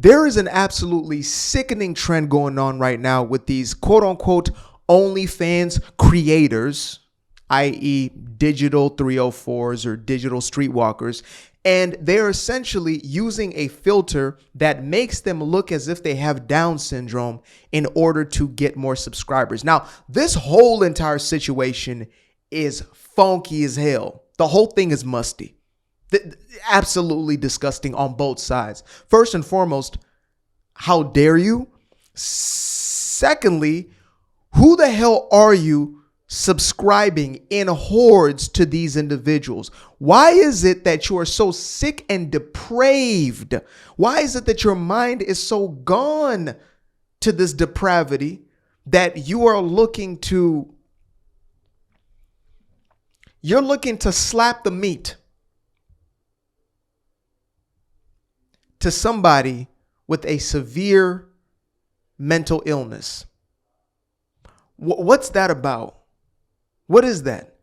There is an absolutely sickening trend going on right now with these quote unquote OnlyFans creators, i.e. digital 304s or digital streetwalkers. And they're essentially using a filter that makes them look as if they have Down syndrome in order to get more subscribers. Now, this whole entire situation is funky as hell. The whole thing is musty. Absolutely disgusting on both sides. First and foremost, how dare you? Secondly, who the hell are you subscribing in hordes to these individuals? Why is it that you are so sick and depraved? Why is it that your mind is so gone to this depravity that you are looking to slap the meat to somebody with a severe mental illness? What's that about? What is that?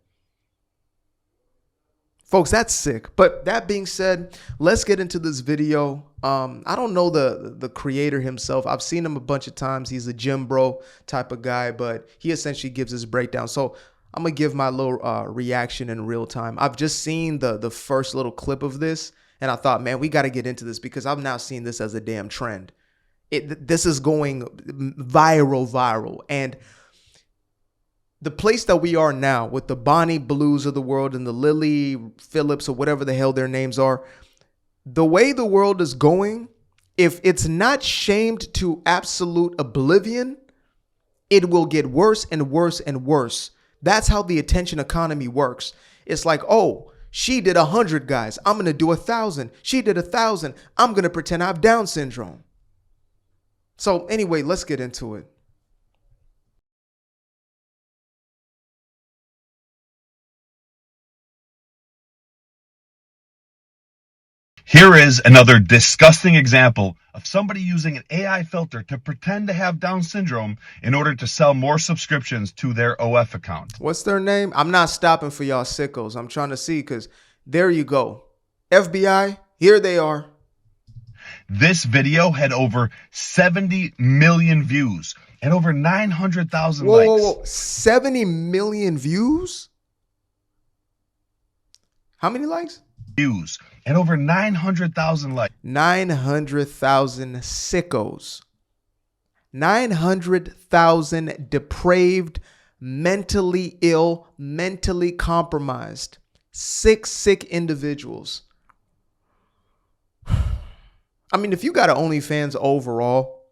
Folks, that's sick. But that being said, let's get into this video. I don't know the creator himself. I've seen him a bunch of times. He's a gym bro type of guy, but he essentially gives his breakdown. So I'm going to give my little reaction in real time. I've just seen the first little clip of this, and I thought, man, we got to get into this because I've now seen this as a damn trend. This is going viral. And the place that we are now with the Bonnie Blues of the world and the Lily Phillips or whatever the hell their names are, the way the world is going, if it's not shamed to absolute oblivion, it will get worse and worse and worse. That's how the attention economy works. It's like, oh, she did 100 guys. I'm going to do 1,000. She did 1,000. I'm going to pretend I have Down syndrome. So anyway, let's get into it. Here is another disgusting example of somebody using an AI filter to pretend to have Down syndrome in order to sell more subscriptions to their OF account. What's their name? I'm not stopping for y'all sickos. I'm trying to see because there you go. FBI, here they are. This video had over 70 million views and over 900,000 likes. Whoa. 70 million views? How many likes? Views and over 900,000 likes. 900,000 sickos. 900,000 depraved, mentally ill, mentally compromised, sick individuals. I mean, if you got an OnlyFans overall,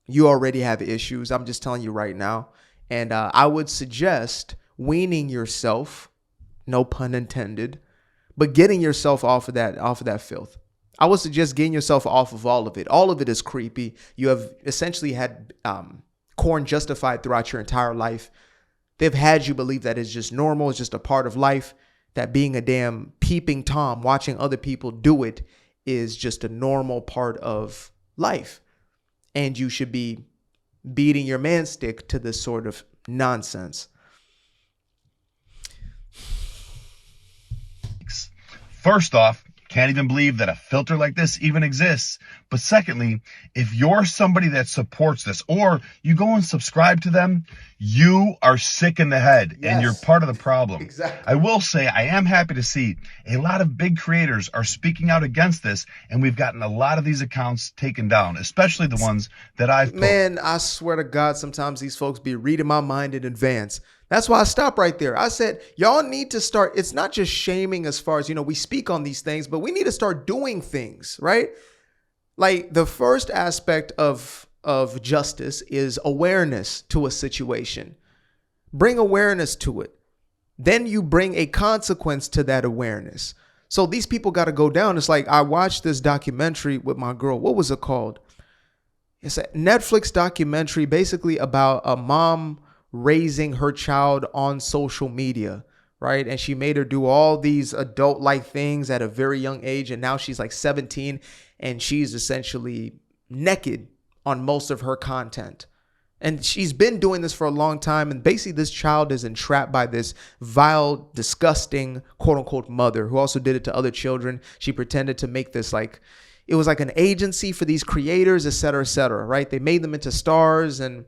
you already have issues. I'm just telling you right now. And I would suggest weaning yourself, no pun intended, but getting yourself off of that filth. I would suggest getting yourself off of all of it. All of it is creepy. You have essentially had corn justified throughout your entire life. They've had you believe that it's just normal. It's just a part of life. That being a damn peeping Tom, watching other people do it, is just a normal part of life. And you should be beating your man stick to this sort of nonsense. First off, can't even believe that a filter like this even exists. But secondly, if you're somebody that supports this or you go and subscribe to them, you are sick in the head. Yes. And you're part of the problem. Exactly. I will say I am happy to see a lot of big creators are speaking out against this, and we've gotten a lot of these accounts taken down, especially the ones that I've posted. Man, I swear to God, sometimes these folks be reading my mind in advance. That's why I stopped right there. I said, y'all need to start. It's not just shaming as far as, we speak on these things, but we need to start doing things, right? Like the first aspect of justice is awareness to a situation. Bring awareness to it. Then you bring a consequence to that awareness. So these people got to go down. It's like I watched this documentary with my girl. What was it called? It's a Netflix documentary basically about a mom raising her child on social media, right? And she made her do all these adult-like things at a very young age. And now she's like 17 and she's essentially naked on most of her content. And she's been doing this for a long time. And basically this child is entrapped by this vile, disgusting, quote unquote, mother who also did it to other children. She pretended to make this like, it was like an agency for these creators, et cetera, right? They made them into stars, and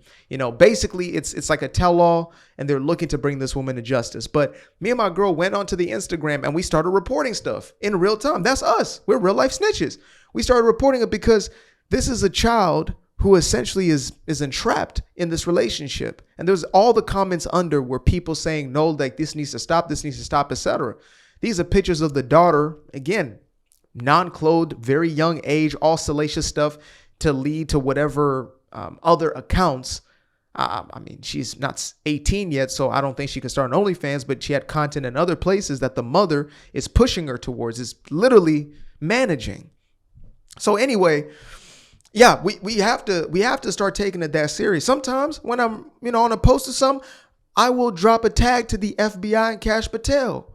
basically it's like a tell-all, and they're looking to bring this woman to justice. But me and my girl went onto the Instagram and we started reporting stuff in real time. That's us. We're real life snitches. We started reporting it because this is a child who essentially is entrapped in this relationship. And there's all the comments under where people saying, no, like this needs to stop, etc. These are pictures of the daughter, again, non-clothed, very young age, all salacious stuff to lead to whatever other accounts. I mean, she's not 18 yet, so I don't think she can start an OnlyFans, but she had content in other places that the mother is pushing her towards, is literally managing. So anyway, yeah, we have to start taking it that serious. Sometimes when I'm, on a post or something, I will drop a tag to the FBI and Cash Patel.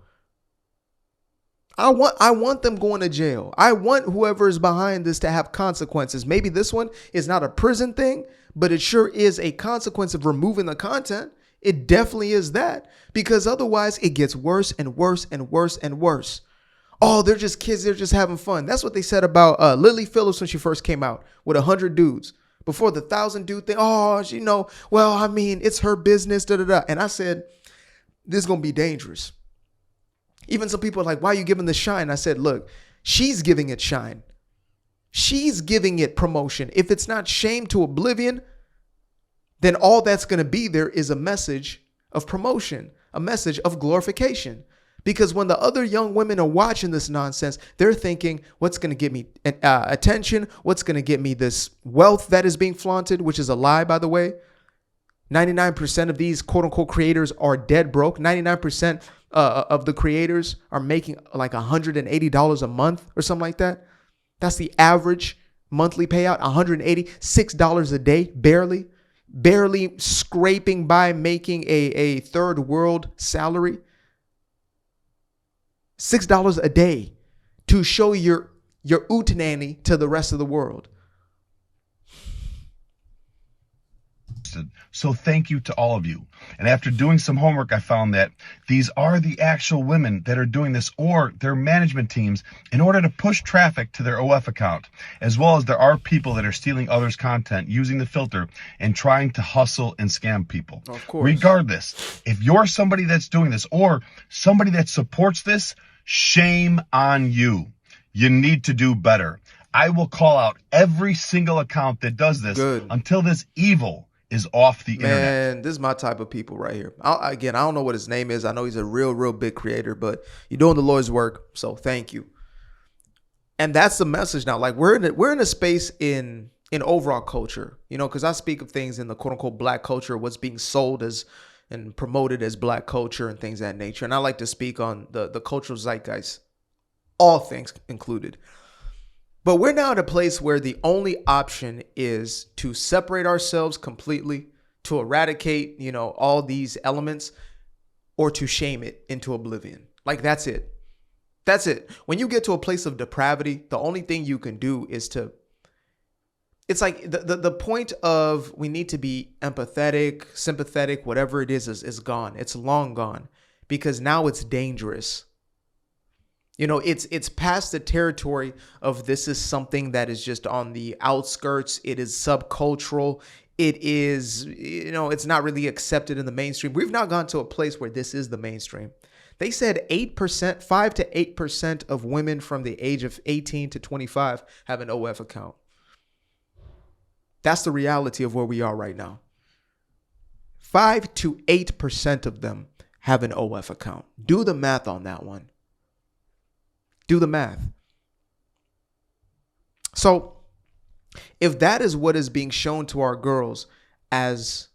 I want them going to jail. I want whoever is behind this to have consequences. Maybe this one is not a prison thing, but it sure is a consequence of removing the content. It definitely is that, because otherwise it gets worse and worse and worse and worse. Oh, they're just kids. They're just having fun. That's what they said about Lily Phillips when she first came out with 100 dudes. Before the 1,000 dude thing, well, I mean, it's her business, And I said, this is going to be dangerous. Even some people are like, why are you giving the shine? I said, look, she's giving it shine. She's giving it promotion. If it's not shame to oblivion, then all that's going to be there is a message of promotion, a message of glorification. Because when the other young women are watching this nonsense, they're thinking, what's going to get me attention? What's going to get me this wealth that is being flaunted, which is a lie, by the way. 99% of these quote unquote creators are dead broke. 99% of the creators are making like $180 a month or something like that. That's the average monthly payout, $186 a day, barely scraping by making a third world salary. $6 a day to show your utinanny to the rest of the world. So thank you to all of you. And after doing some homework, I found that these are the actual women that are doing this, or their management teams, in order to push traffic to their OF account, as well as there are people that are stealing others' content using the filter and trying to hustle and scam people. Of course. Regardless, if you're somebody that's doing this or somebody that supports this, shame on you. You need to do better. I will call out every single account that does this until this evil is off the internet. Man, this is my type of people right here. I don't know what his name is. I know he's a real big creator, but you're doing the Lord's work, so thank you. And that's the message now. Like we're in a space in overall culture, because I speak of things in the quote unquote black culture, what's being sold as and promoted as black culture and things of that nature. And I like to speak on the cultural zeitgeist, all things included. But we're now at a place where the only option is to separate ourselves completely, to eradicate, all these elements, or to shame it into oblivion. Like that's it. That's it. When you get to a place of depravity, the only thing you can do is it's like the point of we need to be empathetic, sympathetic, whatever it is gone. It's long gone, because now it's dangerous. It's past the territory of this is something that is just on the outskirts. It is subcultural. It is, it's not really accepted in the mainstream. We've now gone to a place where this is the mainstream. They said 8%, 5 to 8% of women from the age of 18 to 25 have an OF account. That's the reality of where we are right now. 5 to 8% of them have an OF account. Do the math on that one. Do the math. So if that is what is being shown to our girls as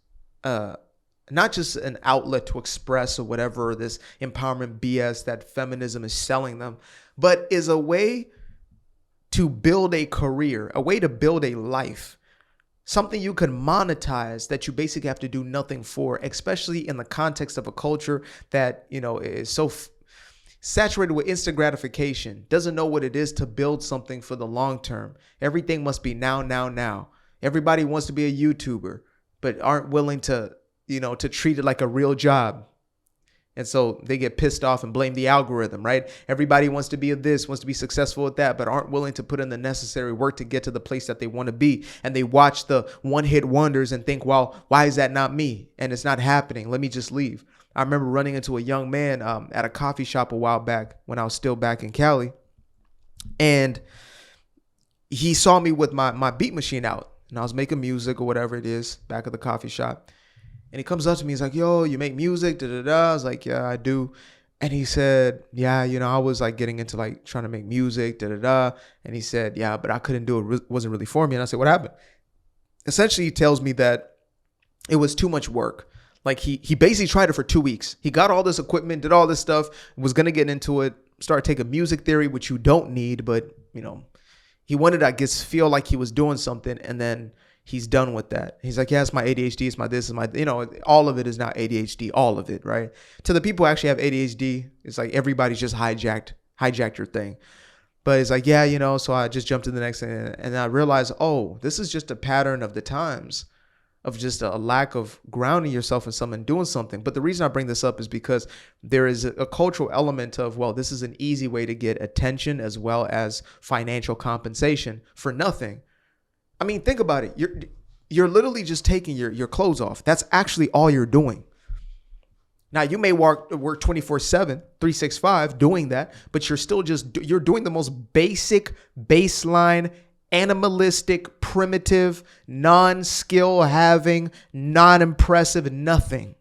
not just an outlet to express or whatever this empowerment BS that feminism is selling them, but is a way to build a career, a way to build a life, something you can monetize that you basically have to do nothing for, especially in the context of a culture that, is so saturated with instant gratification, doesn't know what it is to build something for the long term. Everything must be now. Everybody wants to be a YouTuber, but aren't willing to, to treat it like a real job. And so they get pissed off and blame the algorithm, right? Everybody wants to be this, wants to be successful at that, but aren't willing to put in the necessary work to get to the place that they want to be. And they watch the one-hit wonders and think, well, why is that not me? And it's not happening. Let me just leave. I remember running into a young man at a coffee shop a while back when I was still back in Cali. And he saw me with my beat machine out. And I was making music or whatever it is back at the coffee shop. And he comes up to me. He's like, yo, you make music? Da, da, da. I was like, yeah, I do. And he said, yeah, I was like getting into like trying to make music. Da, da, da. And he said, yeah, but I couldn't do it. It wasn't really for me. And I said, what happened? Essentially, he tells me that it was too much work. Like he basically tried it for 2 weeks. He got all this equipment, did all this stuff, was going to get into it, start taking music theory, which you don't need. But, he wanted, I guess, feel like he was doing something. And then he's done with that. He's like, yeah, it's my ADHD. It's my this. It's my, all of it is not ADHD. All of it, right? To the people who actually have ADHD, it's like everybody's just hijacked your thing. But it's like, yeah, so I just jumped to the next thing. And I realized, oh, this is just a pattern of the times of just a lack of grounding yourself in something, doing something. But the reason I bring this up is because there is a cultural element of, well, this is an easy way to get attention as well as financial compensation for nothing. I mean, think about it. You're literally just taking your clothes off. That's actually all you're doing. Now, you may work 24/7, 365 doing that, but you're still you're doing the most basic, baseline, animalistic, primitive, non-skill having, non-impressive, nothing.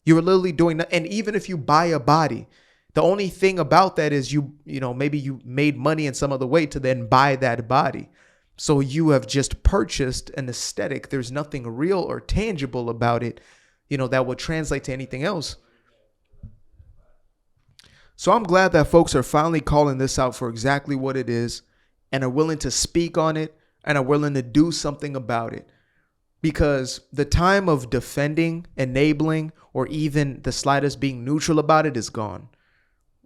You're literally doing that. And even if you buy a body, the only thing about that is maybe you made money in some other way to then buy that body. So you have just purchased an aesthetic. There's nothing real or tangible about it, that would translate to anything else. So I'm glad that folks are finally calling this out for exactly what it is and are willing to speak on it and are willing to do something about it. Because the time of defending, enabling, or even the slightest being neutral about it is gone.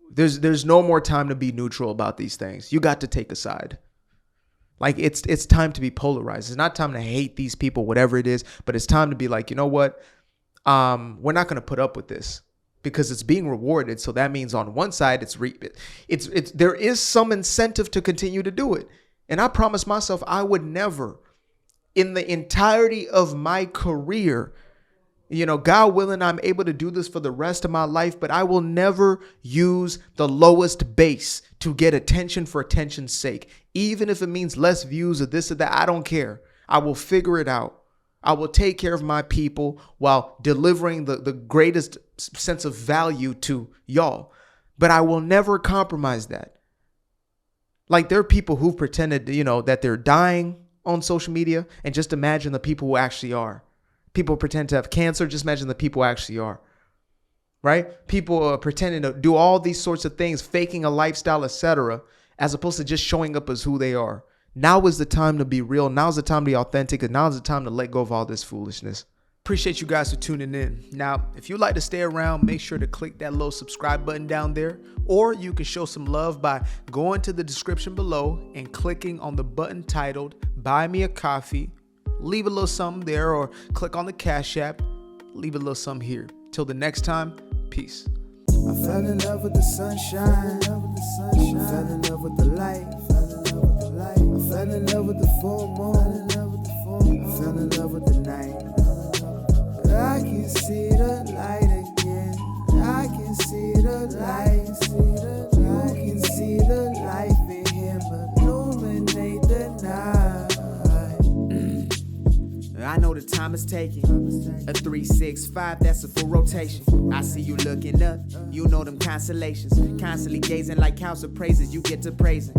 There's no more time to be neutral about these things. You got to take a side. Like it's time to be polarized. It's not time to hate these people, whatever it is, but it's time to be like, you know what? We're not going to put up with this because it's being rewarded. So that means on one side, there is some incentive to continue to do it. And I promised myself I would never, in the entirety of my career, God willing, I'm able to do this for the rest of my life, but I will never use the lowest base to get attention for attention's sake. Even if it means less views or this or that, I don't care. I will figure it out. I will take care of my people while delivering the greatest sense of value to y'all. But I will never compromise that. Like there are people who've pretended, that they're dying on social media, and just imagine the people who actually are. People pretend to have cancer. Just imagine the people who actually are. Right? People are pretending to do all these sorts of things, faking a lifestyle, etc., as opposed to just showing up as who they are. Now is the time to be real. Now is the time to be authentic. And now is the time to let go of all this foolishness. Appreciate you guys for tuning in. Now, if you'd like to stay around, make sure to click that little subscribe button down there. Or you can show some love by going to the description below and clicking on the button titled Buy Me a Coffee. Leave a little something there, or click on the Cash App. Leave a little something here. Till the next time, peace. I fell in love with the sunshine. I fell in love with the light. I fell in love with the full moon. I fell in love with the night. I can see the light again. I can see the light. You can see the life in him illuminate the night. I know the time is taking. A 365, that's a full rotation. I see you looking up, you know them constellations. Constantly gazing like house of praises, you get to praising.